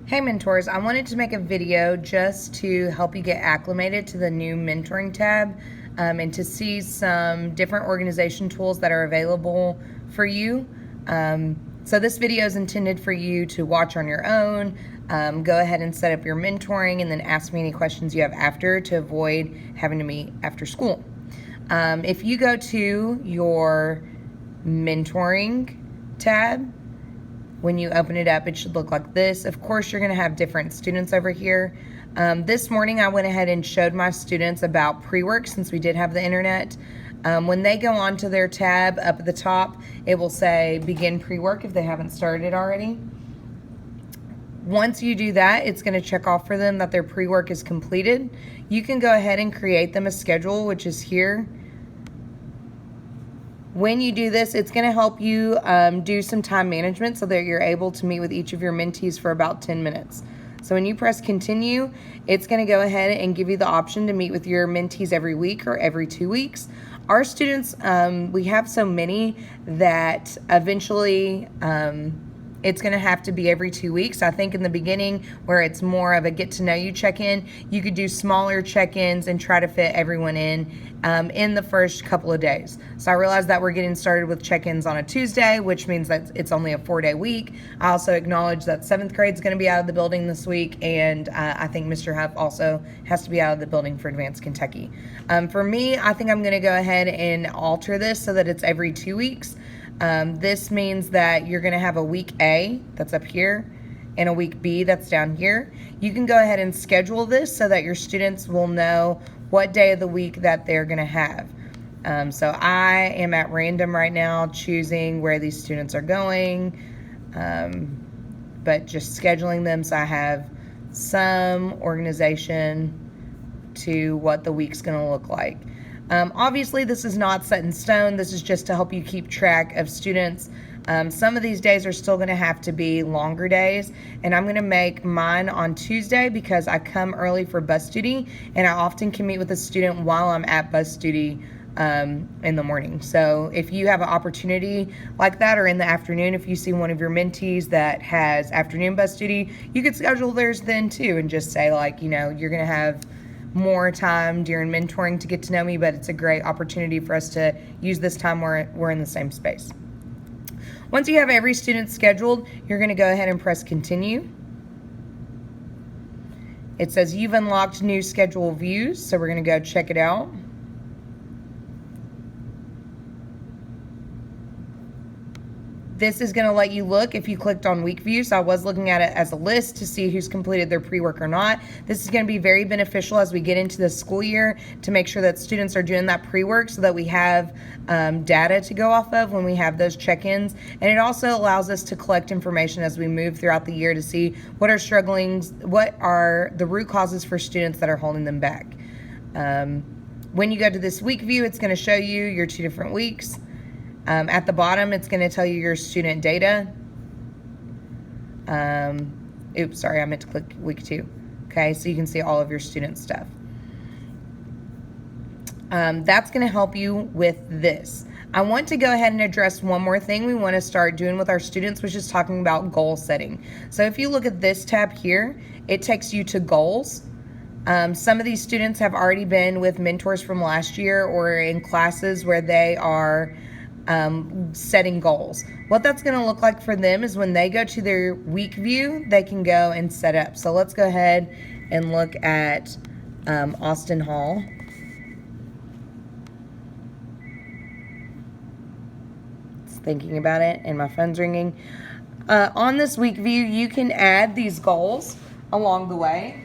Hey mentors, I wanted to make a video just to help you get acclimated to the new mentoring tab and to see some different organization tools that are available for you. So this video is intended for you to watch on your own. Go ahead and set up your mentoring and then ask me any questions you have after to avoid having to meet after school. If you go to your mentoring tab, when you open it up, it should look like this. Of course, you're going to have different students over here. This morning, I went ahead and showed my students about pre-work since we did have the internet. When they go onto their tab up at the top, it will say begin pre-work if they haven't started it already. Once you do that, it's going to check off for them that their pre-work is completed. You can go ahead and create them a schedule, which is here. When you do this, it's going to help you do some time management so that you're able to meet with each of your mentees for about 10 minutes. So when you press continue, it's going to go ahead and give you the option to meet with your mentees every week or every 2 weeks. Our students, we have so many that eventually it's going to have to be every 2 weeks. I think in the beginning, where it's more of a get to know you check-in, you could do smaller check-ins and try to fit everyone in the first couple of days. So I realize that we're getting started with check-ins on a Tuesday, which means that it's only a 4-day week. I also acknowledge that 7th grade is going to be out of the building this week, and I think Mr. Huff also has to be out of the building for Advanced Kentucky. For me, I think I'm going to go ahead and alter this so that it's every 2 weeks. This means that you're going to have a week A that's up here and a week B that's down here. You can go ahead and schedule this so that your students will know what day of the week that they're going to have. So I am at random right now choosing where these students are going, but just scheduling them so I have some organization to what the week's going to look like. Obviously, this is not set in stone. This is just to help you keep track of students. Some of these days are still going to have to be longer days, and I'm going to make mine on Tuesday because I come early for bus duty, and I often can meet with a student while I'm at bus duty in the morning. So if you have an opportunity like that, or in the afternoon, if you see one of your mentees that has afternoon bus duty, you could schedule theirs then too and just say, like, you know, you're going to have more time during mentoring to get to know me, but it's a great opportunity for us to use this time where we're in the same space. Once you have every student scheduled, you're going to go ahead and press continue. It says you've unlocked new schedule views, so we're going to go check it out. This is going to let you look if you clicked on week view. So I was looking at it as a list to see who's completed their pre-work or not. This is going to be very beneficial as we get into the school year to make sure that students are doing that pre-work so that we have data to go off of when we have those check-ins. And it also allows us to collect information as we move throughout the year to see what are what are the root causes for students that are holding them back. When you go to this week view, it's going to show you your 2 different weeks. At the bottom, it's going to tell you your student data. Oops, sorry, I meant to click week 2. Okay, so you can see all of your student stuff. That's going to help you with this. I want to go ahead and address one more thing we want to start doing with our students, which is talking about goal setting. So if you look at this tab here, it takes you to goals. Some of these students have already been with mentors from last year or in classes where they are setting goals. What that's going to look like for them is when they go to their week view, they can go and set up. So let's go ahead and look at Austin Hall. It's thinking about it and my phone's ringing. On this week view, you can add these goals along the way.